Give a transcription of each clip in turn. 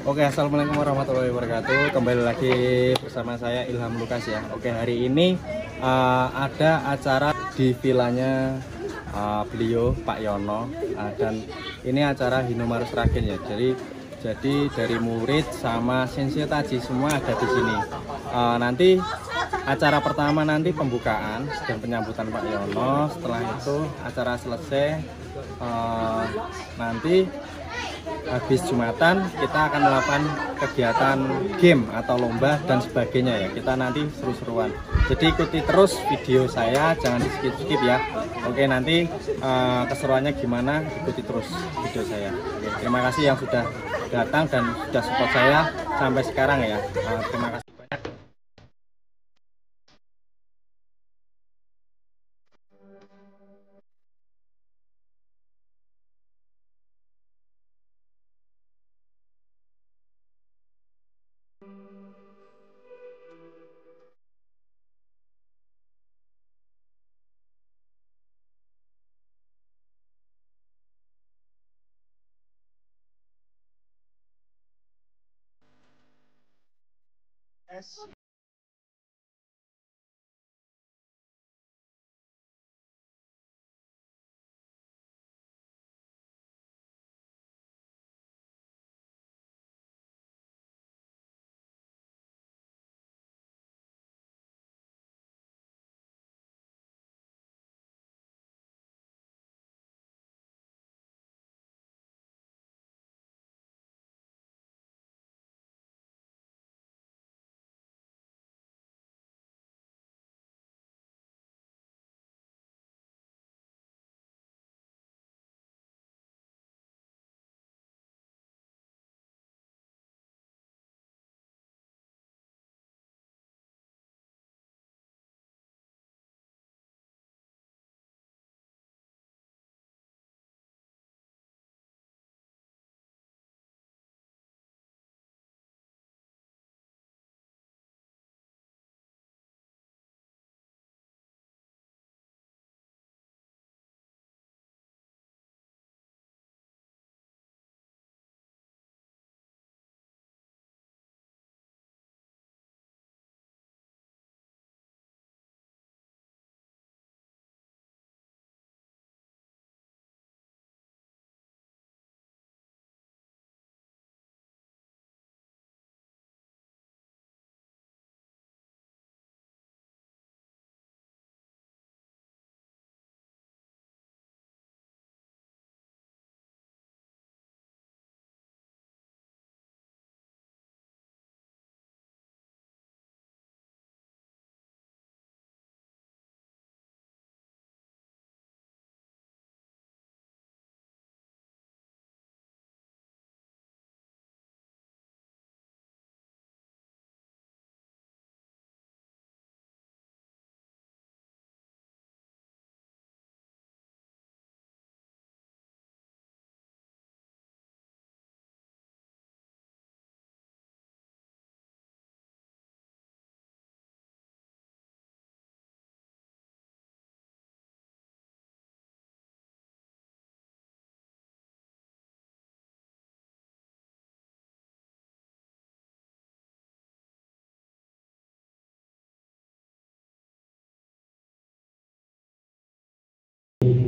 Oke, assalamualaikum warahmatullahi wabarakatuh. Kembali lagi bersama saya Ilham Lukas ya. Oke, hari ini ada acara di vilanya beliau Pak Yono dan ini acara Hinomaru Sragen ya. Jadi dari murid sama Sensei Taji semua ada di sini. Nanti acara pertama nanti pembukaan dan penyambutan Pak Yono. Setelah itu acara selesai nanti habis Jumatan kita akan melakukan kegiatan game atau lomba dan sebagainya ya. Kita nanti seru-seruan. Jadi ikuti terus video saya, jangan di skip-skip ya. Oke, nanti keseruannya gimana ikuti terus video saya. Oke, terima kasih yang sudah datang dan sudah support saya sampai sekarang ya. Terima kasih banyak.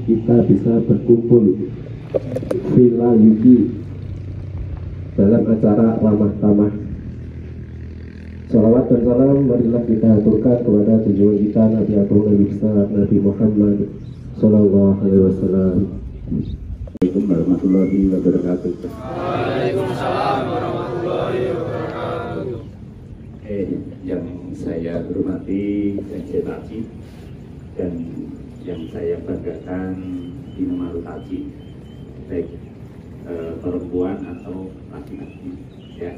Kita bisa berkumpul Villa Yuki dalam acara ramah tamah. Salawat dan salam marilah kita aturkan kepada junjungan kita Nabi Agung Nabi besar Nabi Muhammad Sallallahu Alaihi Wasallam. Assalamualaikum warahmatullahi wabarakatuh. Waalaikumsalam warahmatullahi wabarakatuh. Yang saya hormati Sensei Taji dan yang saya banggakan Hinomaru Taji, baik perempuan atau laki-laki ya.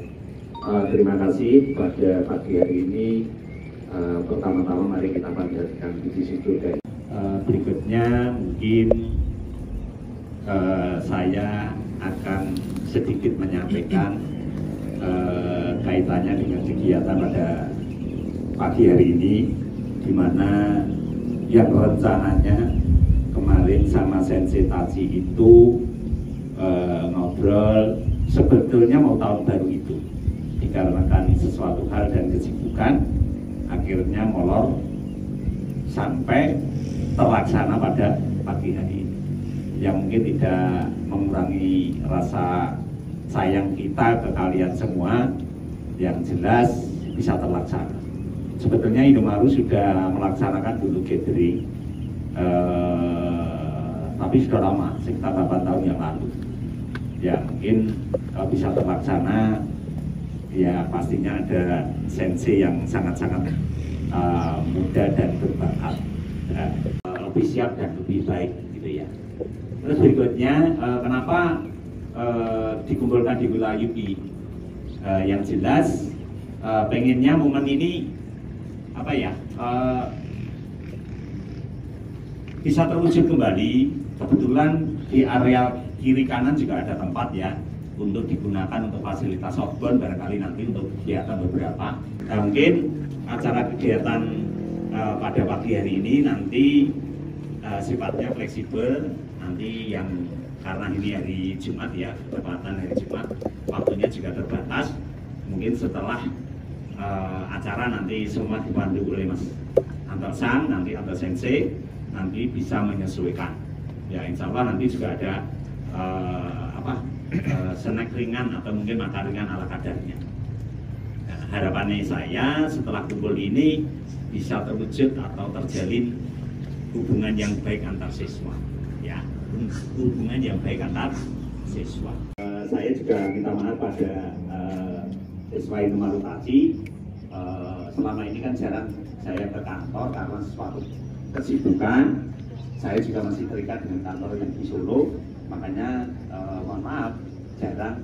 Terima kasih pada pagi hari ini. Pertama-tama mari kita panjatkan puji syukur dan berikutnya mungkin saya akan sedikit menyampaikan kaitannya dengan kegiatan pada pagi hari ini, di mana yang rencananya kemarin sama Sensei Taji itu ngobrol sebetulnya mau tahun baru itu dikarenakan sesuatu hal dan kesibukan akhirnya molor sampai terlaksana pada pagi hari ini, yang mungkin tidak mengurangi rasa sayang kita ke kalian semua, yang jelas bisa terlaksana. Sebetulnya Indomaret sudah melaksanakan dulu gathering, tapi sudah lama, sekitar 8 tahun yang lalu. Ya mungkin kalau bisa terlaksana, ya pastinya ada sensei yang sangat-sangat muda dan berbakat, ya, lebih siap dan lebih baik gitu ya. Terus berikutnya, kenapa dikumpulkan di wilayah UPI? Yang jelas pengennya momen ini apa ya, bisa terwujud kembali. Kebetulan di area kiri kanan juga ada tempat ya untuk digunakan untuk fasilitas outbound, barangkali nanti untuk kegiatan beberapa. Nah, mungkin acara kegiatan pada pagi hari ini nanti sifatnya fleksibel, nanti yang karena ini hari Jumat ya, tepatan hari Jumat, waktunya juga terbatas. Mungkin setelah acara nanti semua dipandu oleh Mas Antosan, nanti Anto Sensei, nanti bisa menyesuaikan. Ya insya Allah nanti juga ada snack ringan atau mungkin makan ringan ala kadarnya. Nah, harapannya saya setelah kumpul ini bisa terwujud atau terjalin hubungan yang baik antar siswa, ya, hubungan yang baik antar siswa. Saya juga minta maaf pada siswa Indomaret tadi. Selama ini kan jarang saya ke kantor karena sesuatu kesibukan. Saya juga masih terikat dengan kantor yang di Solo, makanya mohon maaf jarang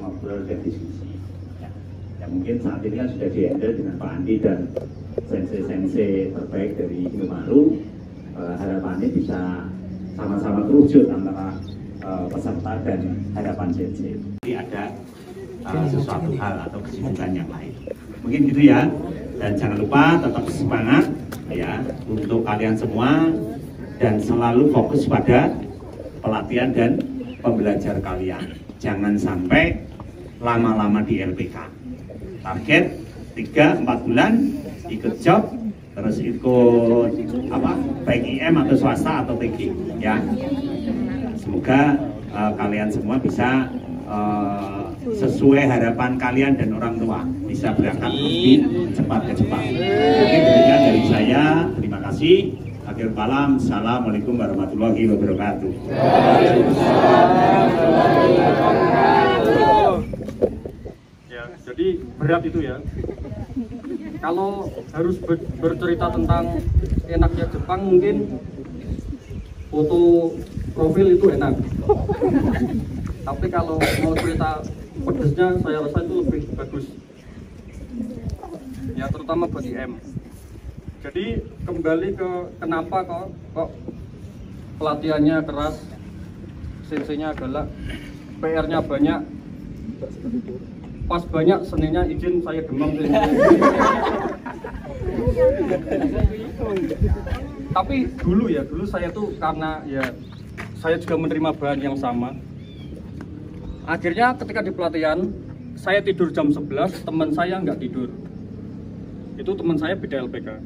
ngobrol dan diskusi. Ya mungkin saat ini kan sudah di-handle dengan Pak Andi dan sensei-sensei terbaik dari Indomaret. Harapannya bisa sama-sama terwujud antara peserta dan harapan sensei. Jadi ada sesuatu hal atau kesibukan yang lain. Mungkin gitu ya. Dan jangan lupa tetap semangat ya untuk kalian semua dan selalu fokus pada pelatihan dan pembelajar kalian. Jangan sampai lama-lama di LPK. Target 3-4 bulan ikut job, terus ikut baik IM atau swasta atau TG ya. Semoga kalian semua bisa sesuai harapan kalian dan orang tua, bisa berangkat lebih cepat ke Jepang. Mungkin demikian dari saya. Terima kasih. Akhir kalam, assalamualaikum warahmatullahi wabarakatuh. Ya, jadi berat itu ya. Kalau harus bercerita tentang enaknya Jepang, mungkin foto profil itu enak. Tapi kalau mau cerita pedesnya, saya rasa itu lebih bagus. Ya, terutama buat IM. Jadi kembali ke kenapa kok pelatihannya keras, senseinya galak, PR-nya banyak, pas banyak seninya izin saya demam. Tapi dulu saya tuh karena ya saya juga menerima bahan yang sama. Akhirnya ketika di pelatihan saya tidur jam 11, teman saya nggak tidur. Itu teman saya beda LPK.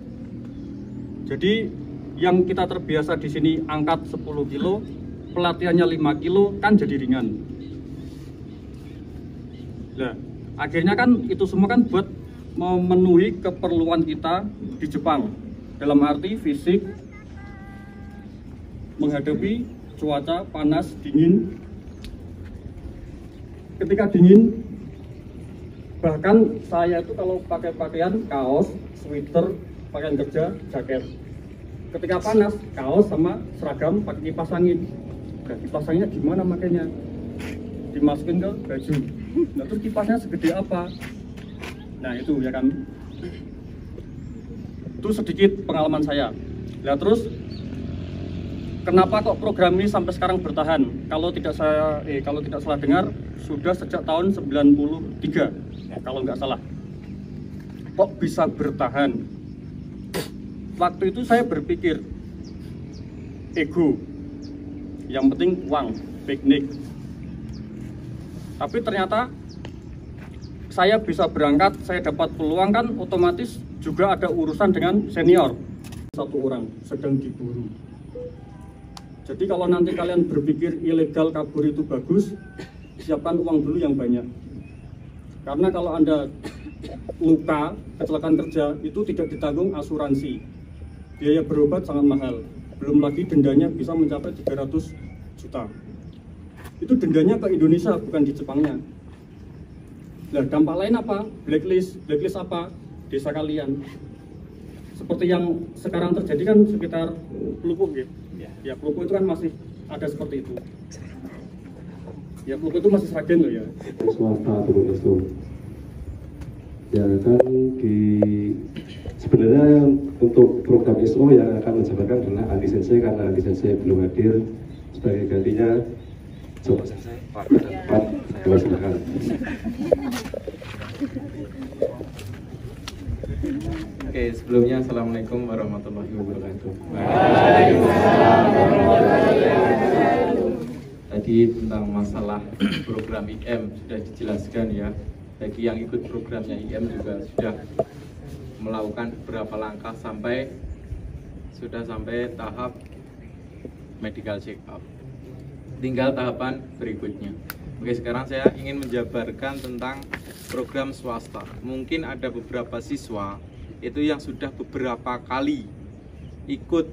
Jadi yang kita terbiasa di sini angkat 10 kilo, pelatihannya 5 kilo kan jadi ringan. Nah, akhirnya kan itu semua kan buat memenuhi keperluan kita di Jepang. Dalam arti fisik, menghadapi cuaca panas, dingin. Ketika dingin, bahkan saya itu kalau pakai pakaian kaos, sweater, pakaian kerja, jaket. Ketika panas, kaos sama seragam pakai kipas angin. Nah, kipas anginnya gimana makanya? Dimasukin ke baju. Nah, terus kipasnya segede apa? Nah, itu ya kan. Itu sedikit pengalaman saya. Nah, terus kenapa kok program ini sampai sekarang bertahan? Kalau tidak salah dengar, sudah sejak tahun 93, kalau nggak salah. Kok bisa bertahan? Waktu itu saya berpikir, ego, yang penting uang, piknik. Tapi ternyata saya bisa berangkat, saya dapat peluang, kan otomatis juga ada urusan dengan senior. Satu orang sedang diburu. Jadi kalau nanti kalian berpikir ilegal kabur itu bagus, siapkan uang dulu yang banyak. Karena kalau Anda luka, kecelakaan kerja, itu tidak ditanggung asuransi. Biaya berobat sangat mahal. Belum lagi dendanya bisa mencapai 300 juta. Itu dendanya ke Indonesia, bukan di Jepangnya. Nah, dampak lain apa? Blacklist. Blacklist apa? Desa kalian. Seperti yang sekarang terjadi kan sekitar Pelupuk gitu. Ya, Pelupuk itu kan masih ada seperti itu. Ya, Pelupuk itu masih Sragen loh ya. Swasta atau ya kan sebenarnya untuk program SO yang akan menjabarkan adalah Andi Sensei, karena Andi Sensei belum hadir. Sebagai gantinya coba Sensei Pak silakan. Oke, sebelumnya Assalamualaikum warahmatullahi wabarakatuh. Tadi tentang masalah program IM sudah dijelaskan ya. Bagi yang ikut programnya IM juga sudah melakukan beberapa langkah sudah sampai tahap medical check up. Tinggal tahapan berikutnya. Oke, sekarang saya ingin menjabarkan tentang program swasta. Mungkin ada beberapa siswa itu yang sudah beberapa kali ikut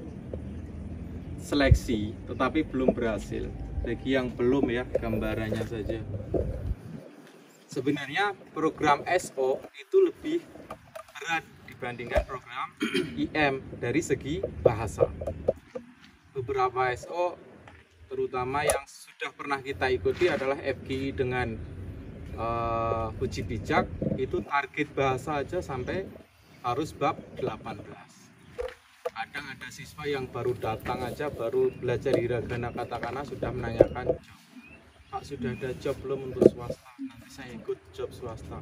seleksi tetapi belum berhasil. Bagi yang belum ya, gambarannya saja. Sebenarnya program SO itu lebih berat dibandingkan program IM dari segi bahasa. Beberapa SO terutama yang sudah pernah kita ikuti adalah FGI dengan uji bijak, itu target bahasa aja sampai harus bab 18. Kadang ada siswa yang baru datang aja, baru belajar hiragana katakana sudah menanyakan, Pak, sudah ada job belum untuk swasta? Nanti saya ikut job swasta.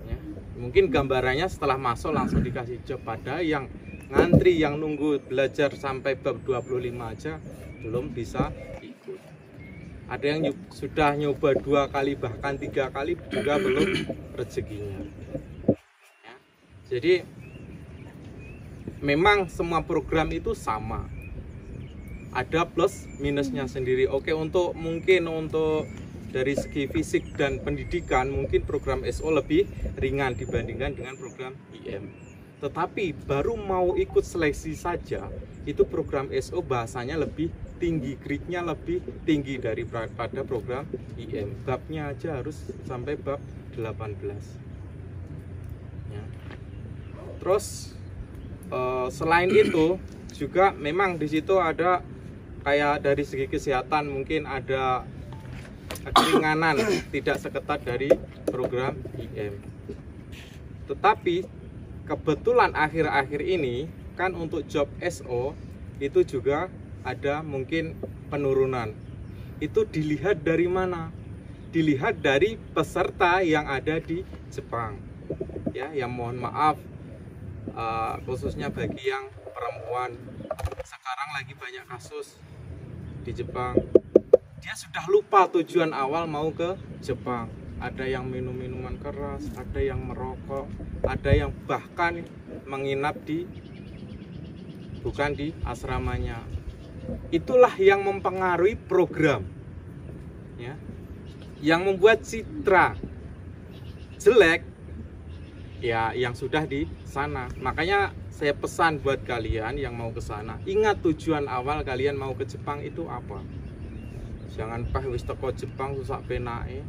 Ya, mungkin gambarannya setelah masuk langsung dikasih job, padahal yang ngantri, yang nunggu belajar sampai bab 25 aja belum bisa ikut. Ada yang sudah nyoba 2 kali bahkan 3 kali juga belum rezekinya. Ya, jadi memang semua program itu sama. Ada plus minusnya sendiri. Oke, mungkin untuk dari segi fisik dan pendidikan mungkin program SO lebih ringan dibandingkan dengan program IM. Tetapi baru mau ikut seleksi saja itu program SO bahasanya lebih tinggi, grade-nya lebih tinggi daripada program IM. Babnya aja harus sampai bab 18. Ya. Terus selain itu juga memang di situ ada kayak dari segi kesehatan mungkin ada keringanan, tidak seketat dari program IM. Tetapi kebetulan akhir-akhir ini kan untuk job SO itu juga ada mungkin penurunan. Itu dilihat dari mana? Dilihat dari peserta yang ada di Jepang. Ya, yang mohon maaf khususnya bagi yang perempuan, sekarang lagi banyak kasus di Jepang. Dia sudah lupa tujuan awal mau ke Jepang. Ada yang minum minuman keras, ada yang merokok, ada yang bahkan menginap bukan di asramanya. Itulah yang mempengaruhi program, ya, yang membuat citra jelek ya yang sudah di sana. Makanya saya pesan buat kalian yang mau ke sana, ingat tujuan awal kalian mau ke Jepang itu apa. Jangan wis teko Jepang susah penake.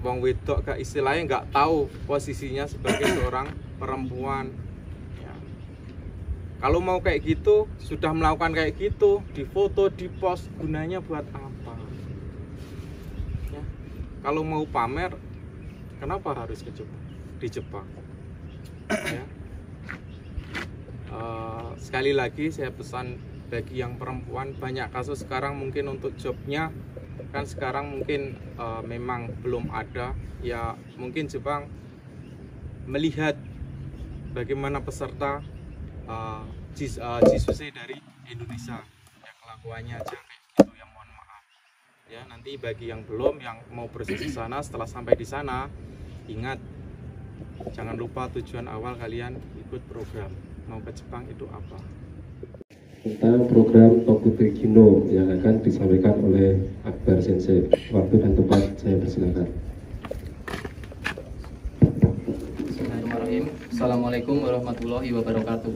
Wong wedok gak istilahnya nggak tahu posisinya sebagai seorang perempuan. Ya. Kalau mau kayak gitu, sudah melakukan kayak gitu, difoto, dipost, gunanya buat apa? Ya. Kalau mau pamer, kenapa harus ke Jepang? Di Jepang. Ya. Sekali lagi saya pesan bagi yang perempuan, banyak kasus sekarang mungkin untuk jobnya kan sekarang mungkin memang belum ada. Ya mungkin Jepang melihat bagaimana peserta Jisuse dari Indonesia, ya kelakuannya aja kayak gitu, ya mohon maaf Ya, nanti bagi yang belum, yang mau proses ke sana, setelah sampai di sana, ingat, jangan lupa tujuan awal kalian ikut program. Mau ke Jepang itu apa? Tentang program Tokute Kino yang akan disampaikan oleh Akbar Sensei. Waktu dan tempat saya persilakan. Bismillahirrahmanirrahim. Assalamualaikum warahmatullahi wabarakatuh.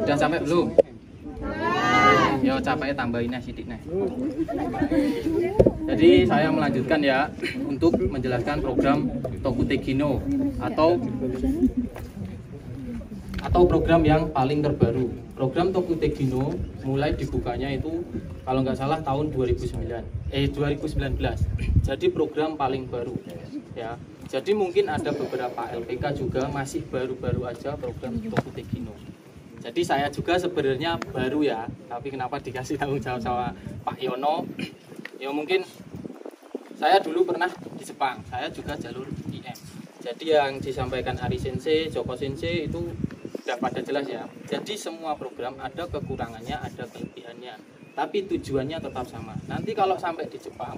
Udah sampai belum? Yo capeknya tambahin sidik nih. Jadi saya melanjutkan ya untuk menjelaskan program Tokute Kino atau program yang paling terbaru. Program Tokute Kino mulai dibukanya itu kalau nggak salah tahun 2019. Jadi program paling baru ya. Jadi mungkin ada beberapa LPK juga masih baru-baru aja program Tokute Kino. Jadi saya juga sebenarnya baru ya, tapi kenapa dikasih tanggung jawab sama Pak Yono? Ya mungkin saya dulu pernah di Jepang, saya juga jalur IM. Jadi yang disampaikan Ari Sensei, Joko Sensei itu sudah pada jelas ya. Jadi semua program ada kekurangannya, ada kelebihannya, tapi tujuannya tetap sama. Nanti kalau sampai di Jepang,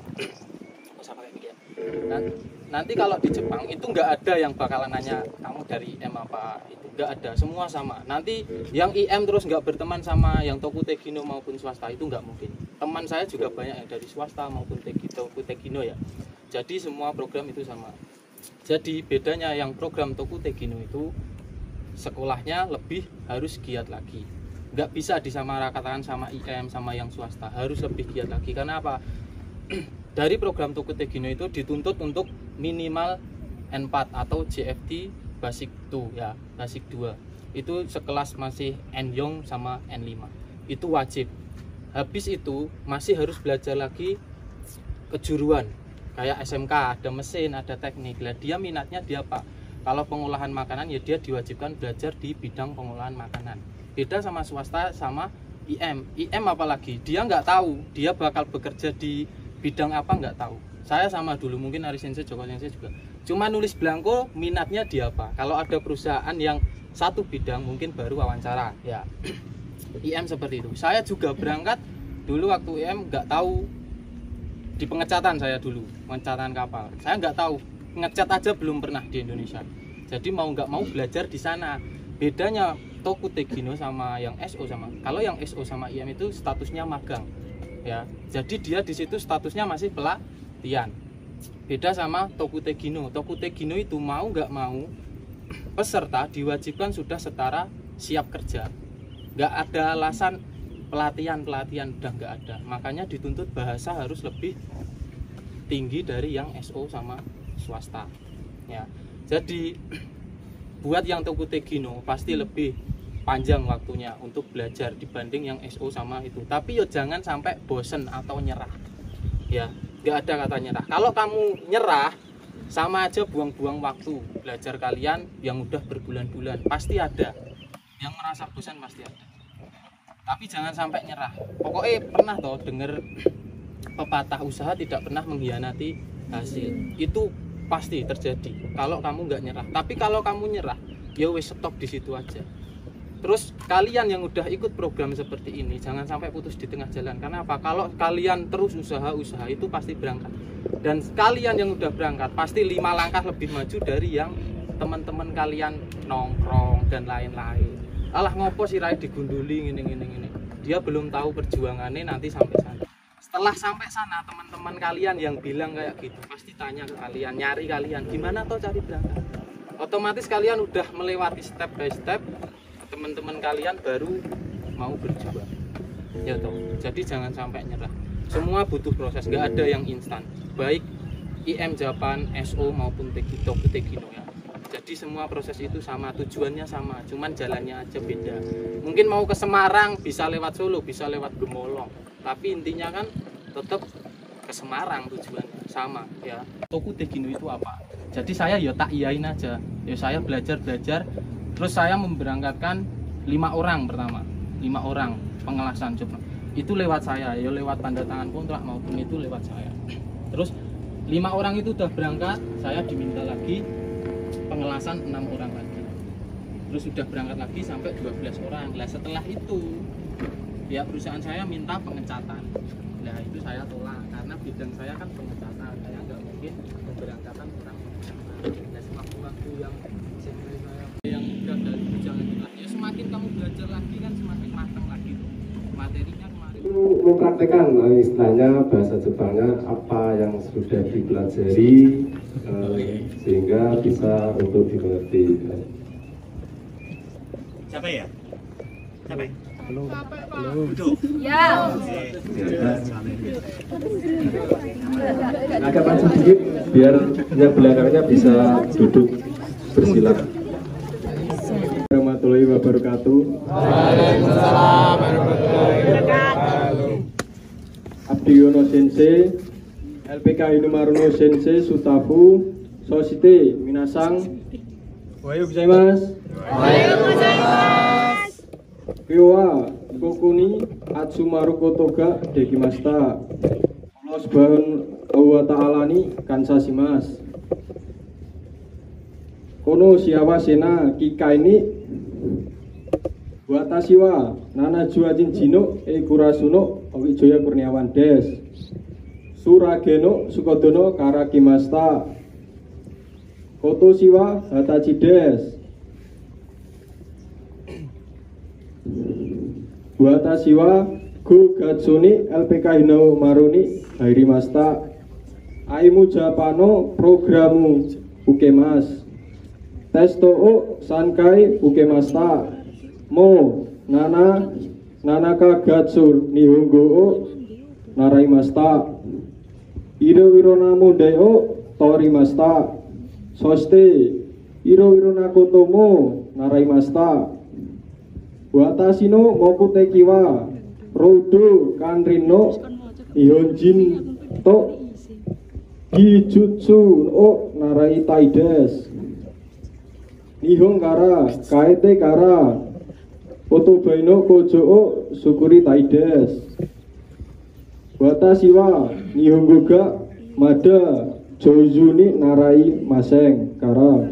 nanti kalau di Jepang itu nggak ada yang bakalan nanya kamu dari IM apa, itu nggak ada, semua sama. Nanti yang IM terus nggak berteman sama yang Tokute Kino maupun swasta itu nggak mungkin. Teman saya juga banyak yang dari swasta maupun Tokute Kino ya. Jadi semua program itu sama. Jadi bedanya yang program Tokute Kino itu sekolahnya lebih harus giat lagi. Nggak bisa disamaratakan sama IM sama yang swasta, harus lebih giat lagi. Karena apa? Dari program Tokute Kino itu dituntut untuk minimal N4 atau JFT Basic 2 ya, Basic 2. Itu sekelas masih N-Yong sama N5. Itu wajib. Habis itu masih harus belajar lagi kejuruan. Kayak SMK, ada mesin, ada teknik. Lah dia minatnya dia apa? Kalau pengolahan makanan ya dia diwajibkan belajar di bidang pengolahan makanan. Beda sama swasta sama IM. IM apalagi dia nggak tahu dia bakal bekerja di bidang apa, nggak tahu. Saya sama dulu, mungkin Ari Sensei, Joko Sensei juga cuma nulis belangko minatnya dia apa. Kalau ada perusahaan yang satu bidang mungkin baru wawancara ya. IM seperti itu. Saya juga berangkat dulu waktu IM nggak tahu di pengecatan. Saya dulu pengecatan kapal saya nggak tahu, ngecat aja belum pernah di Indonesia. Jadi mau nggak mau belajar di sana. Bedanya Tokute Kino sama yang SO sama, kalau yang SO sama IM itu statusnya magang ya, jadi dia di situ statusnya masih pelatihan. Beda sama Tokute Kino. Tokute Kino itu mau nggak mau peserta diwajibkan sudah setara siap kerja, nggak ada alasan pelatihan udah nggak ada. Makanya dituntut bahasa harus lebih tinggi dari yang SO sama swasta ya. Jadi buat yang Tokute Kino pasti lebih panjang waktunya untuk belajar dibanding yang SO sama itu. Tapi yo jangan sampai bosen atau nyerah ya, nggak ada kata nyerah. Kalau kamu nyerah sama aja buang-buang waktu belajar kalian yang udah berbulan-bulan. Pasti ada yang merasa bosan, pasti ada. Tapi jangan sampai nyerah. Pokoknya pernah toh denger pepatah usaha tidak pernah mengkhianati hasil. Itu pasti terjadi kalau kamu nggak nyerah. Tapi kalau kamu nyerah ya wes stop di situ aja. Terus kalian yang udah ikut program seperti ini jangan sampai putus di tengah jalan. Karena apa? Kalau kalian terus usaha itu pasti berangkat. Dan kalian yang udah berangkat pasti 5 langkah lebih maju dari yang teman-teman kalian nongkrong dan lain-lain. Alah ngopo sih Rai digunduli gini. Dia belum tahu perjuangannya nanti sampai sana. Setelah sampai sana teman-teman kalian yang bilang kayak gitu pasti tanya ke kalian, nyari kalian gimana toh cari berangkat. Otomatis kalian udah melewati step by step. Teman-teman kalian baru mau berjuang ya toh. Jadi jangan sampai nyerah. Semua butuh proses, nggak ada yang instan. Baik IM Japan, SO maupun Tokute Kino ya. Jadi semua proses itu sama, tujuannya sama, cuman jalannya aja beda. Mungkin mau ke Semarang bisa lewat Solo, bisa lewat Gemolong, tapi intinya kan tetap ke Semarang tujuannya sama ya. Tokute Kino itu apa? Jadi saya ya tak iyain aja. Ya saya belajar. Terus saya memberangkatkan 5 orang pertama, 5 orang pengelasan coba. Itu lewat saya, ya lewat tanda tangan kontrak maupun itu lewat saya. Terus 5 orang itu udah berangkat, saya diminta lagi pengelasan 6 orang lagi. Terus sudah berangkat lagi sampai 12 orang. Nah setelah itu pihak perusahaan saya minta pengecatan. Nah itu saya tolak karena bidang saya kan pengecatan, saya nggak mungkin memberangkatkan orang pengecatan. Dan waktu yang SMP saya yang gagal berjalan jelas, ya semakin kamu belajar lagi kan semakin matang lagi tuh materinya kemarin. Mempraktekkan istilahnya bahasa Jepangnya apa yang sudah dipelajari sehingga bisa untuk dimengerti. Siapa ya? Siapa? Belum. Ya. Agak maju sedikit biar yang belakangnya bisa duduk bersila. Warahmatullahi wabarakatuh. Waalaikumsalam warahmatullahi wabarakatuh. Abdiyono Sensei, LPK Hinumaruno Sensei Sutafu, Soshite Minasang, Ohayou gozaimasu. Ohayou gozaimasu. Kyowa Kokuni Atsumaru Kotoga Dekimashita. Allah Subhanahu wa ta'ala ni kansashimasu. Kono shiawa sena kikai ni watashi wa nanajuajin jino kurasuno Wijaya Kurniawan des. Surageno Sukodono Karakimashita. Koto shiwa hatachi des. Watashi wa go gatsuni LPK Hinumaru Hairimashita. Aimu Japano programu ukemasu. Testo o sankai ukemashita. Mo nanaka gatsu nihongo o naraimashita. Iro namu dai o torimashita. Soshite iro nakoto mo naraimashita. Watashi no mokuteki wa Roudo Kanrin no Nihonjin to Gijutsu o naraitai desu. Nihon kara kaete kara Otobai no kojo o sukuritai desu. Watashi wa Nihongo ga mada Jouju ni narai maseng kara.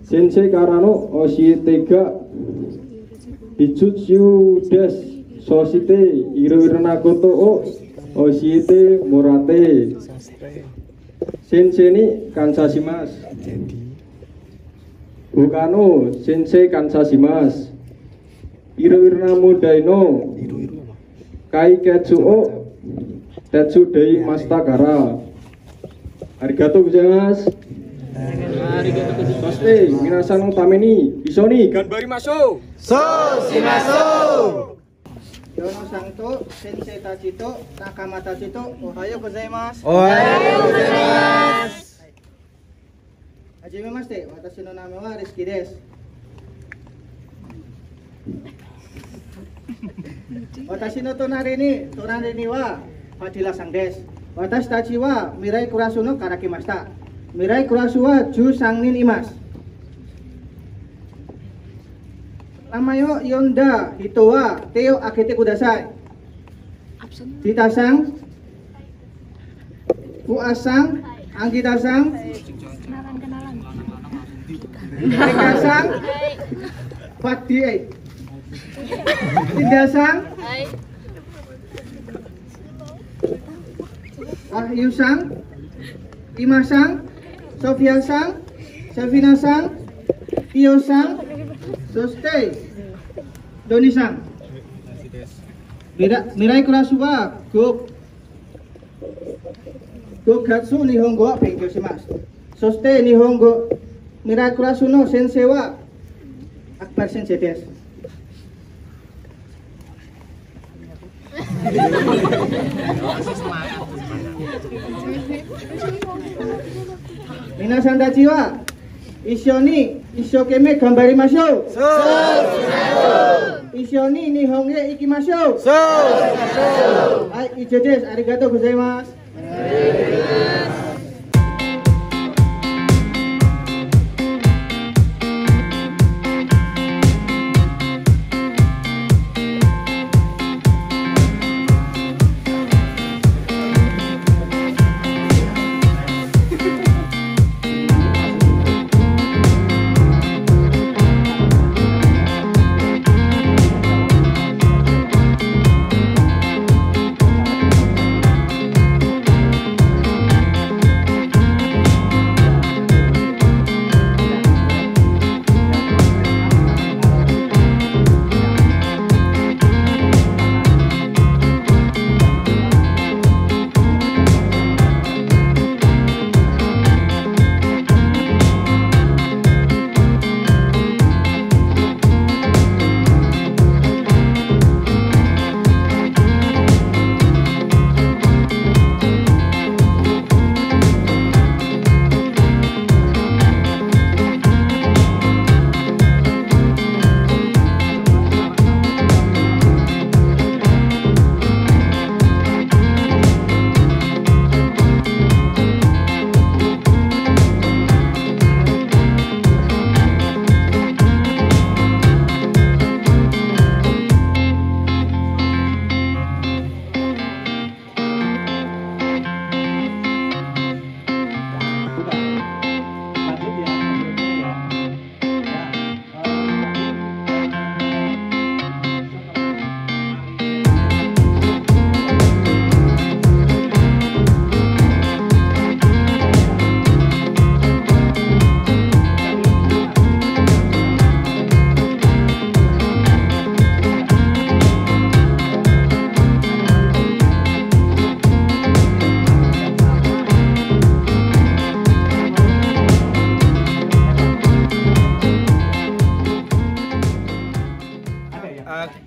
Sensei kara no oshiete ga Hijutsu des Soshite iro nakoto o oshiete morate. Sensei ni kansashimasu. Bukano sensei kansashimasu. Iro namu dai no kai ketsu o tetsu dai mashita kara. Arigatou gozaimasu. Soshite minasan no tame ni iso ni ganbarimashou. Yono Santo, Sensei Tachito, Nakama Tachito, Ohayou gozaimasu. Ohayou gozaimasu. Hajimemashite, watashi no name wa Rizky desu. Watashi no tonari ni wa Fadila sang desu. Watashi tachi wa Mirai Kurasu no karakimashita. Mirai Kurasu wa Ju sangnin imasu. Namayo Yonda Hito wa Teo akete kudasai. Titasang Fuasang Anggitasang Rekasang Fadiai Tindasang Wahyusang Imasang Sofiasang Selvinasang Tiyosang Soshite Donisang. Mirai Kurasu wa go gatsu nihongo wa benkyou shimasu. Soshite nihongo Mirai Kurasu no sensei wa Akbar sensei desu. Minasan tachi wa Ishoni Ishokeme gambarimashou. Ishoni nihon ge ikimashou. Hai, ijo desu. Arigatou gozaimasu.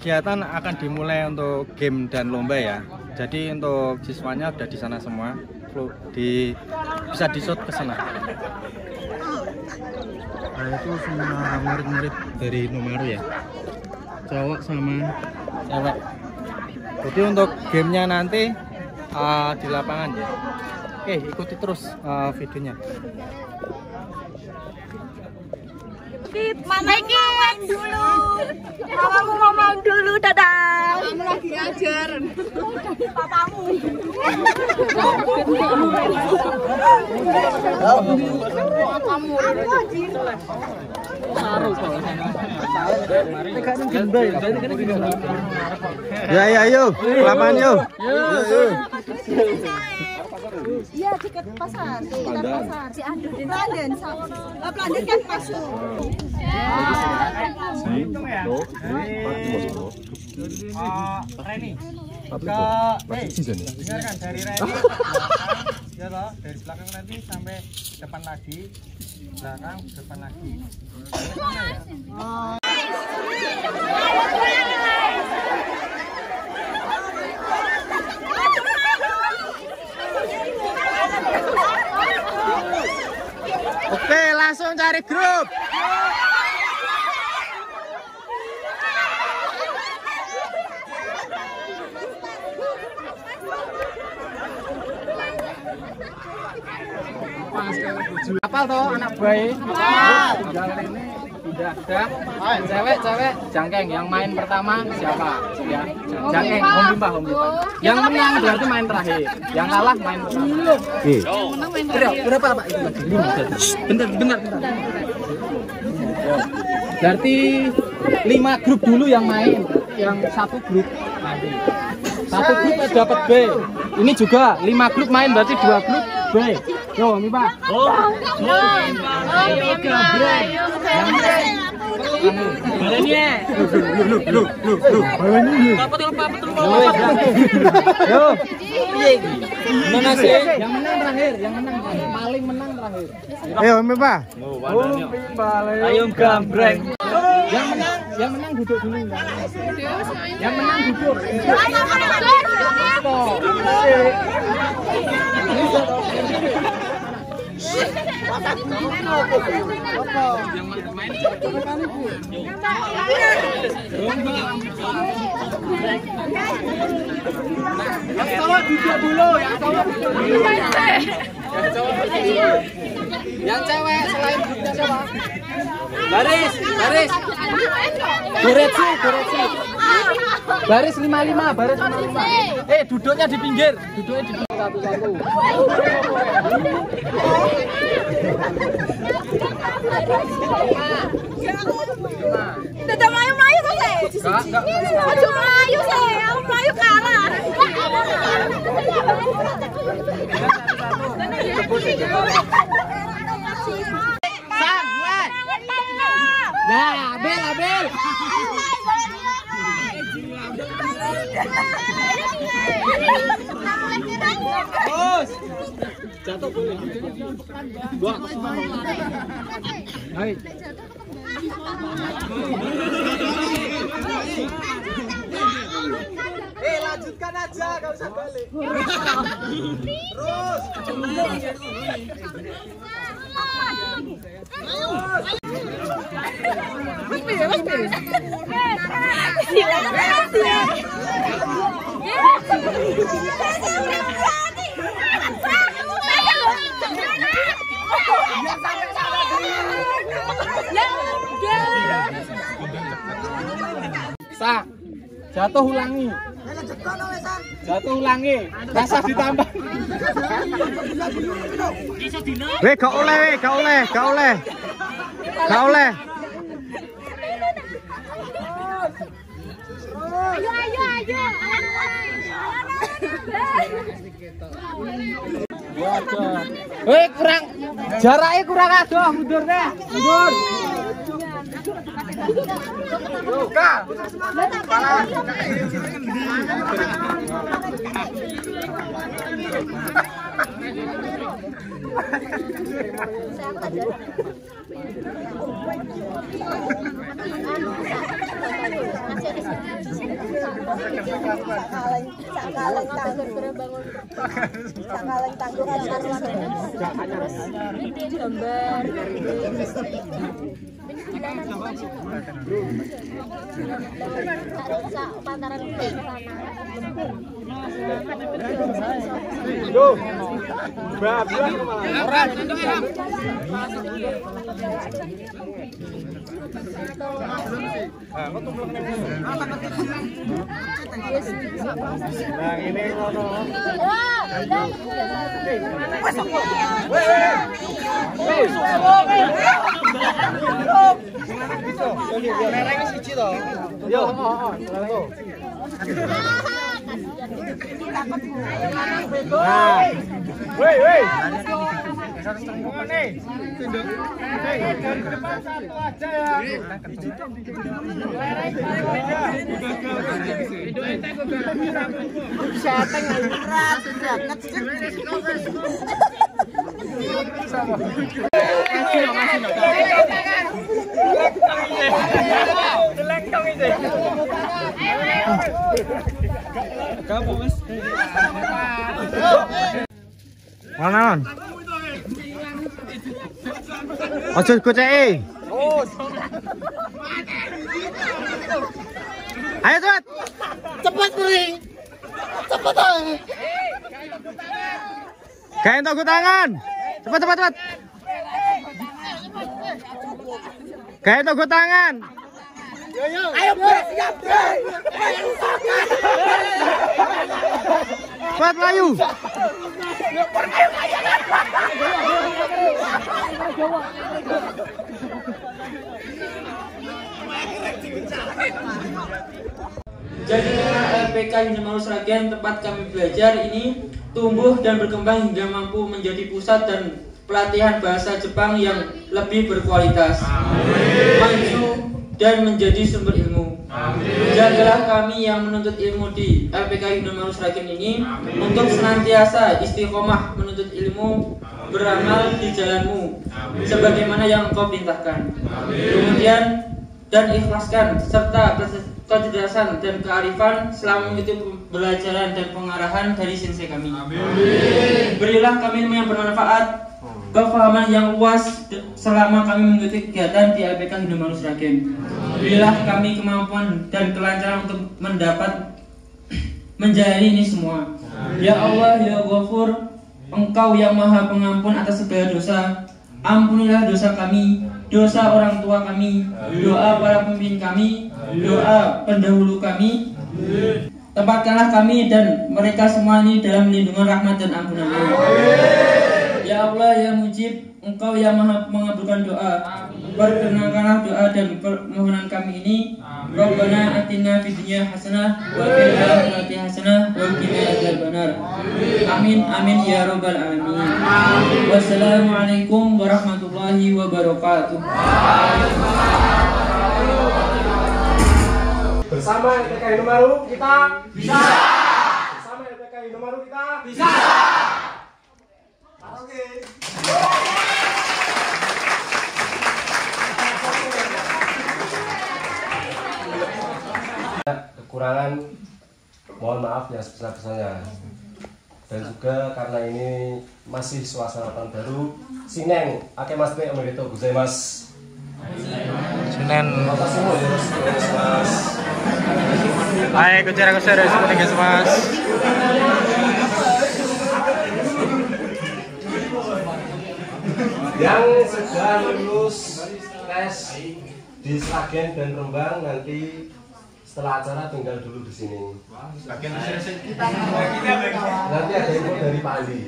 kegiatan akan dimulai untuk game dan lomba ya. Jadi untuk siswanya udah di sana semua, bisa di-shoot ke sana. Nah, itu semua murid-murid dari Numaru ya, cowok sama cewek. Jadi untuk gamenya nanti di lapangan ya. Oke, ikuti terus videonya. Main dulu. Mamamu ngomong dulu, dadah. Kamu lagi ngajar. Papamu. Ya, ayo, lapangan yuk. Iya, dekat pasar. Dekat pasar. Si Aduh, Plandan. Plandan kan masuk. Reni. Dengarkan dari Reni. Ya toh, dari belakang nanti sampai depan lagi. Belakang, depan lagi. Oke, langsung cari grup. Apal toh anak bayi? Jalan ini udah ada. Cewek jangkeng yang main pertama siapa? Ya, jangkeng Om Bimba. Yang menang berarti main terakhir. Yang kalah main pertama. Berapa Pak itu lagi? Bentar. Berarti 5 grup dulu yang main. Yang satu grup nanti. Satu grup dapat B. Ini juga 5 grup main berarti 2 grup B. Yo, Mipa. Yang menang terakhir, paling menang terakhir. Ayo, Mipa. Ayo gambreng. Yang menang duduk dulu. Yang menang duduk. Yang cowok duduk dulu, yang cewek selain grupnya siapa? Baris. Goretsu. Baris 55, baris 55. Duduknya di pinggir. Satu-satu. Dadah melayu kok, Teh. Aduh melayu, Teh. Aku melayu kalah. Abel. Bos. Jatuh boleh. Dua. Hai. Lanjutkan aja, gak usah balik. Terus. Jatuh ulangi. Rasa ditambah. Gak oleh. Ayo. Kurang jaraknya kurang adoh, mundur deh. Mundur. Sakaleng tangguh gambar pantaran Mana? Ojo goceki. Ayo cepat. Cepat beri. Cepat. Kain tepuk tangan. Cepat. Kain tepuk tangan. Ayo siap. Cepat layu. Jadi LPK Hindia Sragen tempat kami belajar ini tumbuh dan berkembang hingga mampu menjadi pusat dan pelatihan bahasa Jepang yang lebih berkualitas, maju dan menjadi sumber ilmu. Jagalah kami yang menuntut ilmu di LPK Hindia Sragen ini untuk senantiasa istiqomah menuntut ilmu, beramal di jalanmu sebagaimana yang Engkau perintahkan. Kemudian dan ikhlaskan serta kecerdasan dan kearifan selama mengikuti pembelajaran dan pengarahan dari sensei kami. Berilah kami ilmu yang bermanfaat, kefahaman yang luas selama kami mengikuti kegiatan di LPK Hindia Sragen. Berilah kami kemampuan dan kelancaran untuk mendapat menjalani ini semua. Ya Allah, ya Ghafur, Engkau yang Maha Pengampun atas segala dosa. Ampunilah dosa kami, dosa orang tua kami, doa para pemimpin kami, doa pendahulu kami. Tempatkanlah kami dan mereka semua ini dalam lindungan rahmat dan ampunan-Mu. Ya Allah, ya Mujib, Engkau yang Maha mengabulkan doa. Perkenankanlah doa dan permohonan kami ini. Rabbana atina fid dunya hasanah wa fil akhirati hasanah wa qina adzabannar. Amin amin ya rabbal alamin. Wassalamualaikum warahmatullahi wabarakatuh. Bersama LPK Indomaru kita bisa. Bersama LPK Indomaru kita bisa. Oke. Kekurangan mohon maaf yang sebesar-besarnya, dan juga karena ini masih suasana tahun baru Sineng ake mas ne omedetou gozaimasu. Sinen. Mas. Hai, kucera-kucera seperti guys, Mas. Yang sudah lulus tes di Sragen dan Rembang nanti setelah acara tinggal dulu di sini. Nanti ada info dari Pak Andi.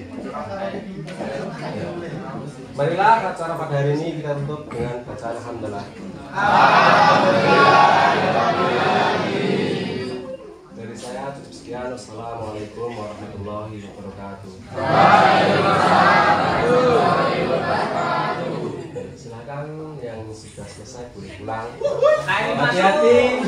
Marilah acara pada hari ini kita tutup dengan bacaan alhamdulillah. Dari saya cukup sekian. Wassalamualaikum warahmatullahi wabarakatuh. Silakan yang sudah selesai boleh pulang. Hati-hati.